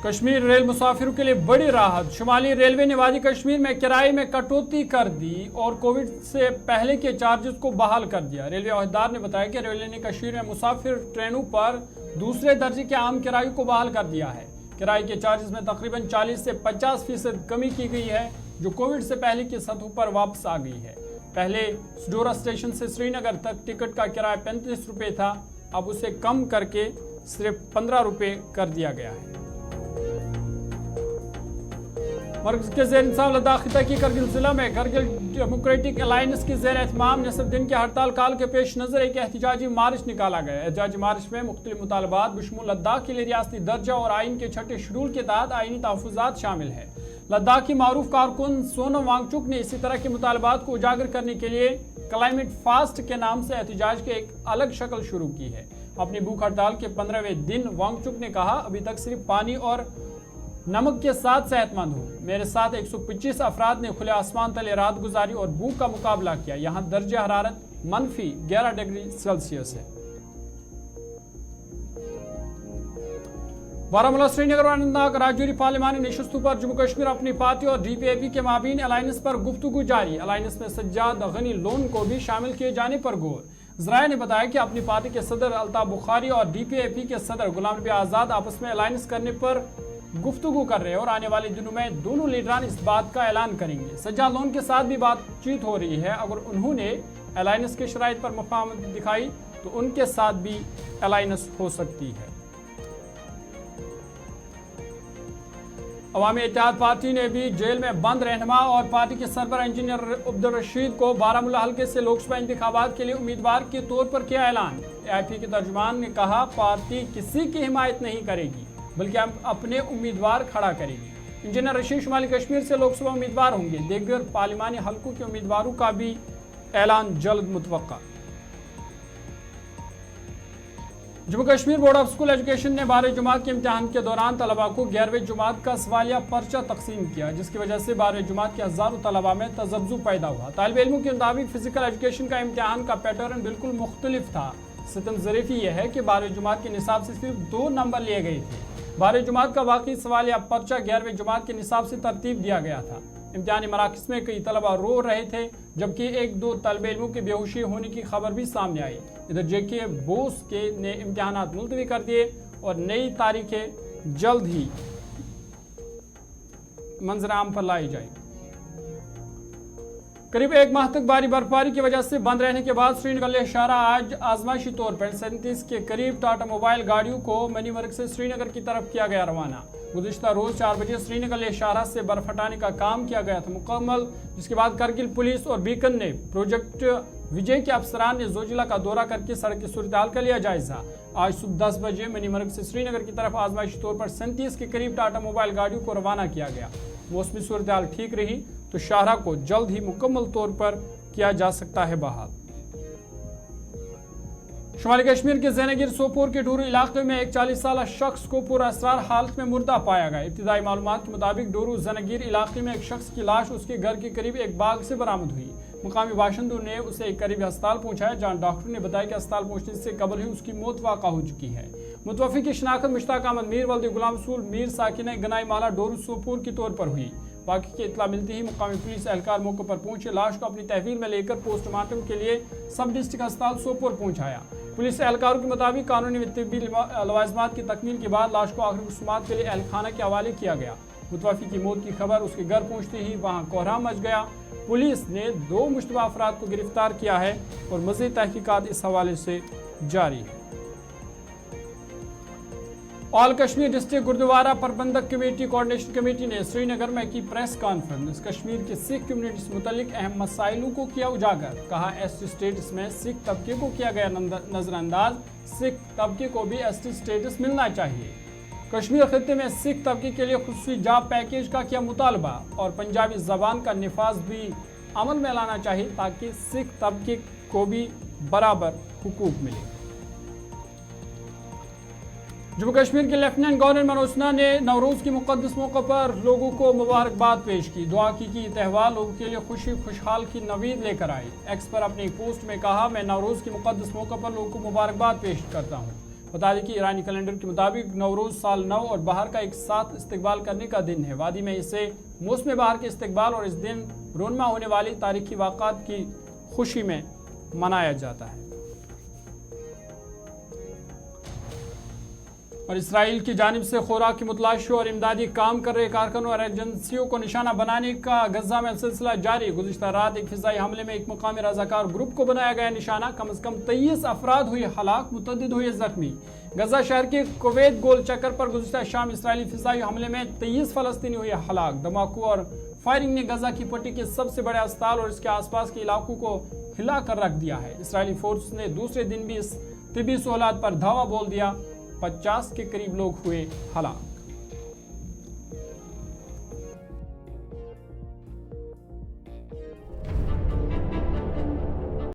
Kashmir rail मुसाफिरों के लिए बड़ी राहत। शुमाली रेलवे ने वादी कश्मीर में किराए में कटौती कर दी और कोविड से पहले के चार्जेस को बहाल कर दिया। रेलवे अहदेदार ने बताया कि रेलवे ने कश्मीर में मुसाफिर ट्रेनों पर दूसरे दर्जे के आम किराए को बहाल कर दिया है। किराए के चार्जेस में तकरीबन 40 से 50% कमी की गई है, जो कोविड से पहले की सतह पर वापस आ गई है। पहले सडोरा स्टेशन से श्रीनगर तक टिकट का किराया 35 रुपये था, अब उसे कम करके सिर्फ 15 रुपये कर दिया गया है। मरकज के ज़ेर इंसाफ लद्दाख खिता की करगिल जिला में करगिल डेमोक्रेटिक अलायंस की ज़ेर एहतमाम निसफ दिन के हड़ताल काल के पेश नज़र एक एहतजाजी मार्च निकाला गया। एहतजाजी मार्च में मुख्तलिफ मुतालबात बशमूल लद्दाख के लिए रियासती दर्जा और आइन के 6ठे शेड्यूल के तहत आइनी तहफ़्फ़ुज़ात शामिल है। लद्दाख की मारूफ कारकुन सोनम वांगचुक ने इसी तरह के मुतालबात को उजागर करने के लिए क्लाइमेट फास्ट के नाम से एहतजाज की एक अलग शक्ल शुरू की है। अपनी भूख हड़ताल के 15वें दिन वांगचुक ने कहा, अभी तक सिर्फ पानी और नमक के साथ सेहतमंद हूँ। मेरे साथ 125 अफराद ने खुले आसमान तले रात गुजारी और भूख का मुकाबला किया। यहाँ दर्जे हरारत -11 डिग्री सेल्सियस है। बारामूला, श्रीनगर और अनंतनाग राजौरी पार्लिमानी नशिस्तों पर जम्मू कश्मीर अपनी पार्टी और DPAP के माबीन अलायंस पर गुफ्तगू जारी। अलायंस में सज्जाद गनी लोन को भी शामिल किए जाने पर गौर। ज़राए ने बताया कि अपनी पार्टी के सदर अल्ताफ बुखारी और DPAP के सदर गुलाम नबी आज़ाद आपस में अलायंस करने पर गुफ्तगू कर रहे हैं और आने वाले दिनों में दोनों लीडरान इस बात का ऐलान करेंगे। सज्जाद लोन के साथ भी बातचीत हो रही है। अगर उन्होंने अलायंस के शराइत पर मुफाहमत दिखाई तो उनके साथ भी अलायंस हो सकती है। अवामी इत्तेहाद पार्टी ने भी जेल में बंद रहनुमा और पार्टी के सरबराह इंजीनियर अब्दुल रशीद को बारामूला हल्के से लोकसभा इंतखाबात के लिए उम्मीदवार के तौर पर किया ऐलान। AIP के तर्जुमान ने कहा, पार्टी किसी की हिमायत नहीं करेगी बल्कि अपने उम्मीदवार खड़ा करेगी। इंजीनियर रशीद शुमाली कश्मीर से लोकसभा उम्मीदवार होंगे। दीगर पार्लिमानी हलकों के उम्मीदवारों का भी ऐलान जल्द मुतवक्का। Jammu Kashmir board of school education ने 12वीं जमात के इम्तिहान के दौरान तलबा को 11वीं जमात का सवालिया पर्चा तकसीम किया, जिसकी वजह से 12वीं जमात के हजारों तलबा में तजब्जुब पैदा हुआ। तालिब इल्मों के मुताबिक फिजिकल एजुकेशन का इम्तिहान का पैटर्न बिल्कुल मुख्तलिफ था। सितम ज़रीफ़ी यह है कि 12वीं जमात के निसाब से सिर्फ 2 नंबर लिए गए थे। 12वीं जमात का बाकी सवालिया पर्चा 11वीं जमात के निसाब से तरतीब दिया गया था। इम्तिहानी मराकज़ में कई तलबा रो रहे थे, जबकि 1-2 तलबे इल्मों की बेहोशी होने की खबर भी सामने आई। इधर JK बोस के ने इम्तिहानात मुलतवी कर दिए और नई तारीखें जल्द ही मंजर आम पर लाई जाएंगी। करीब 1 माह तक भारी बर्फबारी की वजह से बंद रहने के बाद श्रीनगर लेह शाहरा आज आजमाइशी तौर पर 37 के करीब टाटा मोबाइल गाड़ियों को मनीमर्ग से श्रीनगर की तरफ किया गया रवाना। गुज़िश्ता रोज 4 बजे श्रीनगर लेह शाहरा से बर्फ हटाने का काम किया गया था मुकम्मल, जिसके बाद करगिल पुलिस और बीकन ने प्रोजेक्ट विजय के अफसरान ने जोजिला का दौरा करके सड़क की सूरत हाल का लिया जायजा। आज सुबह 10 बजे मनीमर्ग से श्रीनगर की तरफ आजमाइशी तौर पर 37 के करीब टाटा मोबाइल गाड़ियों को रवाना किया गया। मौसमी सूरत हाल ठीक रही तो शाहरा को जल्द ही मुकम्मल तौर पर किया जा सकता है बहाल। शुमाली कश्मीर के ज़ैनगिर सोपोर के डोरू इलाके में एक 40 साला शख्स को पुरअसरार हालत में मुर्दा पाया गया। इब्तिदाई मालूमात के मुताबिक डोरू ज़ैनगिर इलाके में एक शख्स की लाश उसके घर के करीब एक बाग से बरामद हुई। मुकामी बाशिंदों ने उसे एक करीबी अस्पताल पहुंचाया, जहां डॉक्टर ने बताया कि अस्पताल पहुंचने से कबल ही उसकी मौत वाक़ा हो चुकी है। मुतवफ़ी की शनाख्त मुश्ताक अहमद मीर वल्द गुलाम रसूल मीर साकिन गनाई माला डोरू सोपोर के तौर पर हुई। बाकी की इत्तला मिलती ही मुकामी पुलिस एहलकार मौके पर पहुंचे, लाश को अपनी तहवील में लेकर पोस्टमार्टम के लिए सब डिस्ट्रिक्ट अस्पताल सोपोर पहुंचाया। पुलिस एहलकारों के मुताबिक कानूनी व तिब्बी लवाज़मात की तकमील के बाद लाश को आखिरी रस्मात के लिए एहलखाना के हवाले किया गया। मुतवफ़ी की मौत की खबर उसके घर पहुंचते ही वहां कोहराम मच गया। पुलिस ने 2 मुश्तबा अफराद को गिरफ्तार किया है और मज़ीद तहकीकात इस हवाले से जारी है। ऑल कश्मीर डिस्ट्रिक्ट गुरुद्वारा प्रबंधक कमेटी कोऑर्डिनेशन कमेटी ने श्रीनगर में की प्रेस कॉन्फ्रेंस। कश्मीर की सिख कम्युनिटी से मुतल्लिक अहम मसाइलों को किया उजागर। कहा, ST स्टेटस में सिख तबके को किया गया नजरअंदाज, सिख तबके को भी ST स्टेटस मिलना चाहिए। कश्मीर खित्ते में सिख तबके के लिए खुसूसी जॉब पैकेज का किया मुतालबा और पंजाबी जबान का निफाज भी अमल में लाना चाहिए ताकि सिख तबके को भी बराबर हुकूक मिले। जम्मू कश्मीर के लेफ्टिनेंट गवर्नर मनोज सिन्हा ने नवरोज़ के मुक़द्दस मौके पर लोगों को मुबारकबाद पेश की। दुआ की कि त्यौहार लोगों के लिए खुशी खुशहाल की नवीद लेकर आए। एक्स पर अपनी एक पोस्ट में कहा, मैं नवरोज़ के मुक़द्दस मौके पर लोगों को मुबारकबाद पेश करता हूँ। بتا دیں کہ ایرانی کیلنڈر کے مطابق نوروز سال نو اور بہار کا ایک ساتھ استقبال کرنے کا دن ہے۔ وادی میں اسے موسم بہار کے استقبال اور اس دن رونما ہونے والی تاریخی واقعات کی خوشی میں منایا جاتا ہے۔ اور اسرائیل کی جانب سے خوراک کی متلاشی اور امدادی کام کر رہے کارکنوں اور ایجنسیوں کو نشانہ بنانے کا غزہ میں سلسلہ جاری۔ گزشتہ رات ایک فضائی حملے میں ایک مقامی رضاکار گروپ کو بنایا گیا نشانہ، کم از کم 23 افراد ہوئے ہلاک، متعدد ہوئے زخمی۔ غزہ شہر کے کویت گول چکر پر گزشتہ شام اسرائیلی فضائی حملے میں 23 فلسطینی ہوئے ہلاک۔ دھماکوں اور فائرنگ نے غزہ کی پٹی کے سب سے بڑے اسپتال اور اس کے آس پاس کے علاقوں کو ہلا کر رکھ دیا ہے۔ اسرائیلی فورس نے دوسرے دن بھی اس طبی سہولات پر دھاوا بول دیا، 50 کے قریب لوگ ہوئے ہلاک۔